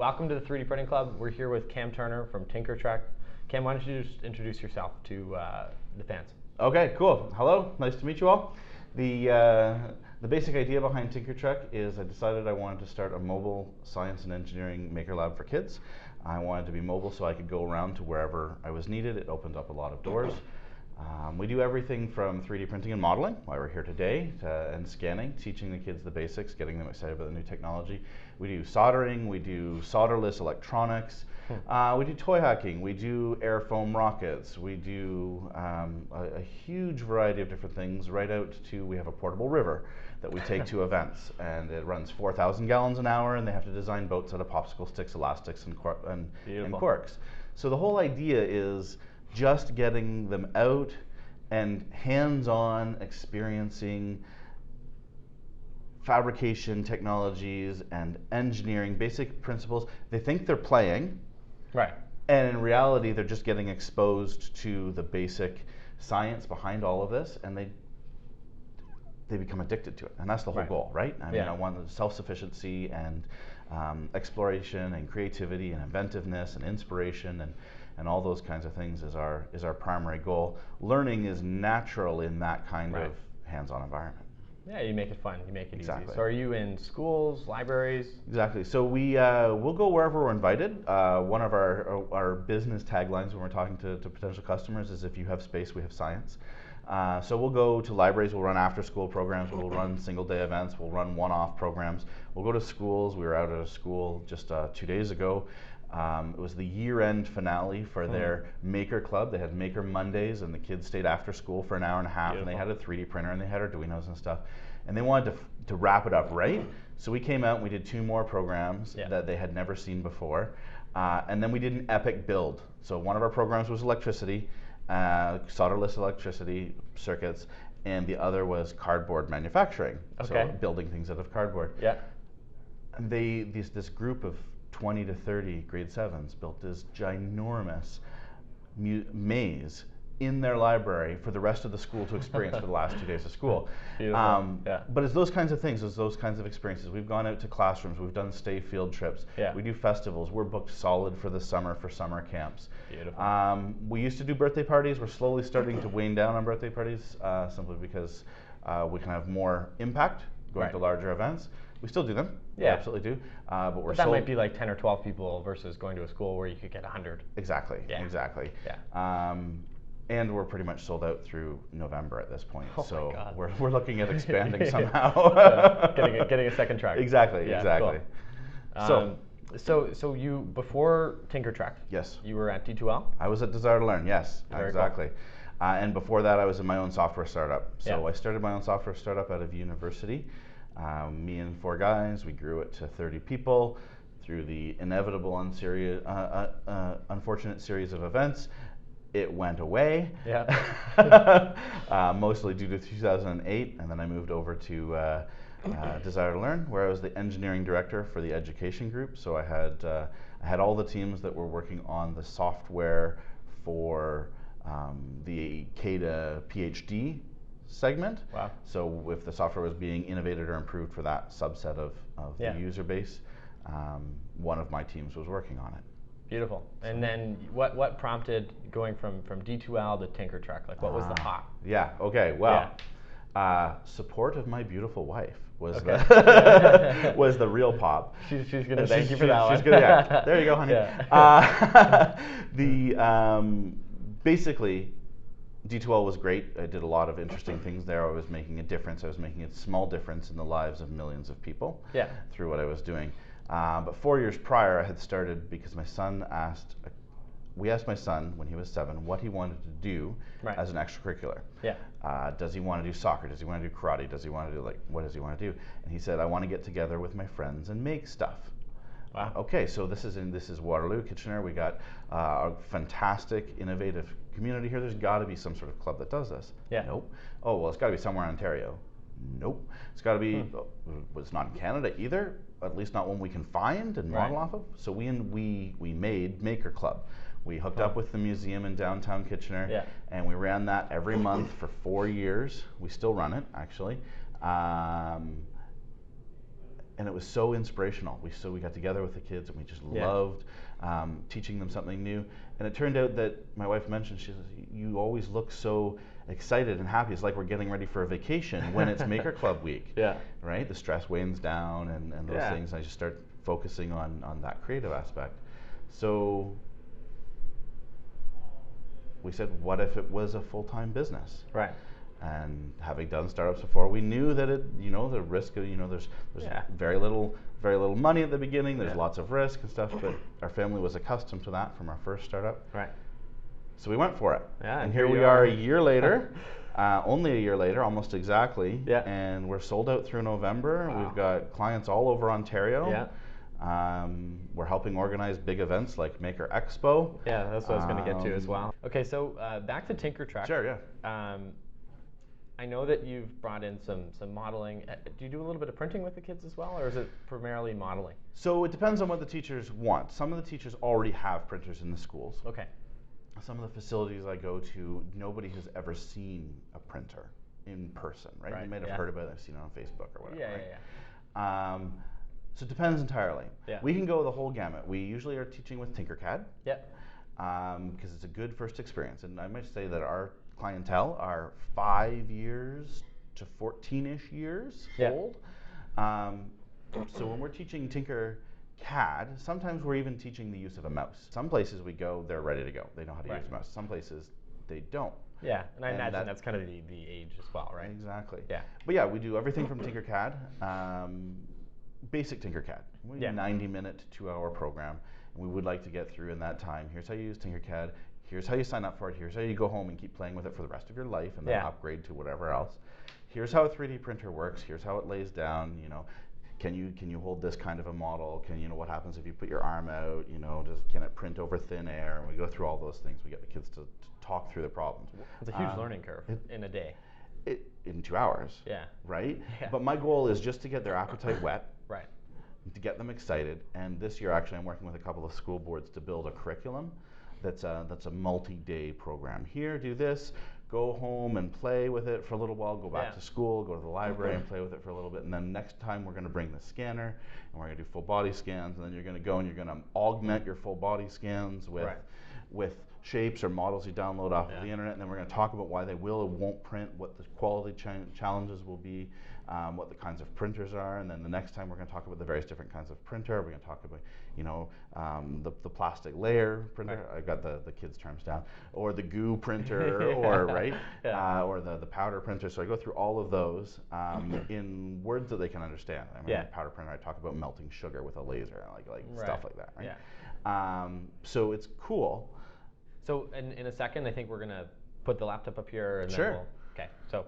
welcome to the 3D Printing Club. We're here with Cam Turner from TinkerTrek. Cam, why don't you just introduce yourself to the fans? Okay, cool. Hello, nice to meet you all. The basic idea behind TinkerTrek is I decided I wanted to start a mobile science and engineering maker lab for kids. I wanted to be mobile so I could go around to wherever I was needed. It opened up a lot of doors. We do everything from 3D printing and modeling, why we're here today, and scanning, teaching the kids the basics, getting them excited about the new technology. We do soldering, we do solderless electronics, we do toy hacking, we do air foam rockets, we do a huge variety of different things, right out to, we have a portable river that we take to events, and it runs 4,000 gallons an hour, and they have to design boats out of popsicle sticks, elastics, and corks. So the whole idea is just getting them out and hands-on experiencing fabrication technologies and engineering basic principles. They think they're playing, right? And in reality, they're just getting exposed to the basic science behind all of this, and they become addicted to it. And that's the whole goal, right? I mean, I want self-sufficiency and exploration and creativity and inventiveness and inspiration and all those kinds of things is our primary goal. Learning is natural in that kind of hands-on environment. Yeah, you make it fun, you make it easy. Exactly. So are you in schools, libraries? Exactly. So we'll go wherever we're invited. One of our business taglines when we're talking to potential customers is if you have space, we have science. So we'll go to libraries, we'll run after-school programs, we'll run single-day events, we'll run one-off programs. We'll go to schools. We were out at a school just 2 days ago. It was the year-end finale for their Maker Club. They had Maker Mondays, and the kids stayed after school for an hour and a half, and they had a 3D printer, and they had Arduinos and stuff. And they wanted to wrap it up right. So we came out and we did 2 more programs that they had never seen before. And then we did an epic build. So one of our programs was electricity, solderless electricity circuits, and the other was cardboard manufacturing. So building things out of cardboard. Yeah. And this group of 20 to 30 grade 7s built this ginormous maze in their library for the rest of the school to experience for the last 2 days of school. But it's those kinds of things, it's those kinds of experiences. We've gone out to classrooms, we've done stay field trips, we do festivals, we're booked solid for the summer for summer camps. Beautiful. We used to do birthday parties, we're slowly starting to wane down on birthday parties simply because we can have more impact going to larger events. We still do them, we absolutely do, but that might be like 10 or 12 people versus going to a school where you could get 100. Exactly, exactly. And we're pretty much sold out through November at this point, so we're looking at expanding somehow. Getting a second track. Exactly, exactly. Cool. So you, before TinkerTrek, you were at D2L? I was at Desire to Learn, yes, Very exactly. Cool. And before that, I was in my own software startup. So I started my own software startup out of university. Me and 4 guys, we grew it to 30 people through the inevitable unfortunate series of events. It went away, mostly due to 2008, and then I moved over to Desire to Learn, where I was the engineering director for the education group. So I had all the teams that were working on the software for the K to PhD segment. Wow. So if the software was being innovated or improved for that subset of the user base, one of my teams was working on it. Beautiful. And then what prompted going from D2L to TinkerTrek? Like, what was the pop? Yeah, okay, well, support of my beautiful wife was was the real pop. She's going to thank you for that one. She's gonna, there you go, honey. Basically, D2L was great. I did a lot of interesting things there. I was making a difference. I was making a small difference in the lives of millions of people through what I was doing. But 4 years prior, I had started because my son we asked my son when he was 7 what he wanted to do as an extracurricular. Does he want to do soccer? Does he want to do karate? Does he want to do, what does he want to do? And he said, I want to get together with my friends and make stuff. Wow. Okay, so this is Waterloo, Kitchener. We got a fantastic, innovative community here. There's got to be some sort of club that does this. Nope. Oh, well, it's got to be somewhere in Ontario. Nope. It's got to be, well, it's not in Canada either, at least not one we can find and model off of. So we made Maker Club. We hooked up with the museum in downtown Kitchener, and we ran that every month for 4 years. We still run it, actually. and it was so inspirational. We got together with the kids and we just loved teaching them something new. And it turned out that my wife mentioned, she says, you always look so excited and happy. It's like we're getting ready for a vacation when it's Maker Club week. Yeah. Right? The stress wanes down and those things. I just start focusing on that creative aspect. So we said, what if it was a full-time business? Right. And having done startups before, we knew that the risk of, there's very little money at the beginning. There's lots of risk and stuff, but our family was accustomed to that from our first startup. Right. So we went for it. Yeah. And here we are a year later, only a year later, almost exactly. Yeah. And we're sold out through November. Wow. We've got clients all over Ontario. Yeah. We're helping organize big events like Maker Expo. Yeah, that's what I was going to get to as well. Okay, so back to TinkerTruck. Sure, yeah. I know that you've brought in some modeling. Do you do a little bit of printing with the kids as well, or is it primarily modeling? So it depends on what the teachers want. Some of the teachers already have printers in the schools. Okay. Some of the facilities I go to, nobody has ever seen a printer in person, right? You might have heard about it, I've seen it on Facebook or whatever. Yeah. So it depends entirely. Yeah. We can go the whole gamut. We usually are teaching with Tinkercad. Yep. Because it's a good first experience. And I might say that our clientele are 5 years to 14-ish years old. So when we're teaching TinkerCAD, sometimes we're even teaching the use of a mouse. Some places we go, they're ready to go. They know how to use a mouse. Some places they don't. Yeah, and I imagine that's kind of the age as well, right? Exactly. Yeah. But yeah, we do everything from Tinkercad, basic Tinkercad. We do a 90-minute to 2-hour program, and we would like to get through in that time. Here's how you use Tinkercad. Here's how you sign up for it. Here's how you go home and keep playing with it for the rest of your life, and then upgrade to whatever else. Here's how a 3D printer works. Here's how it lays down. Can you hold this kind of a model? What happens if you put your arm out? Can it print over thin air? And we go through all those things. We get the kids to talk through the problems. It's a huge learning curve in a day. In 2 hours. Yeah. Right? Yeah. But my goal is just to get their appetite whet. Right. To get them excited. And this year, actually, I'm working with a couple of school boards to build a curriculum that's a multi-day program. Here, do this. Go home and play with it for a little while, go back to school, go to the library and play with it for a little bit, and then next time we're going to bring the scanner and we're going to do full body scans, and then you're going to go and you're going to augment your full body scans with shapes or models you download off of the internet, and then we're going to talk about why they will or won't print, what the quality challenges will be, what the kinds of printers are, and then the next time we're going to talk about the various different kinds of printer. We're going to talk about the plastic layer printer. I got the kids' terms down, or the goo printer, or or the powder printer. So I go through all of those in words that they can understand. I mean, powder printer, I talk about melting sugar with a laser, like stuff like that. Right? Yeah. So it's cool. So in a second, I think we're gonna put the laptop up here, and then Sure. okay. So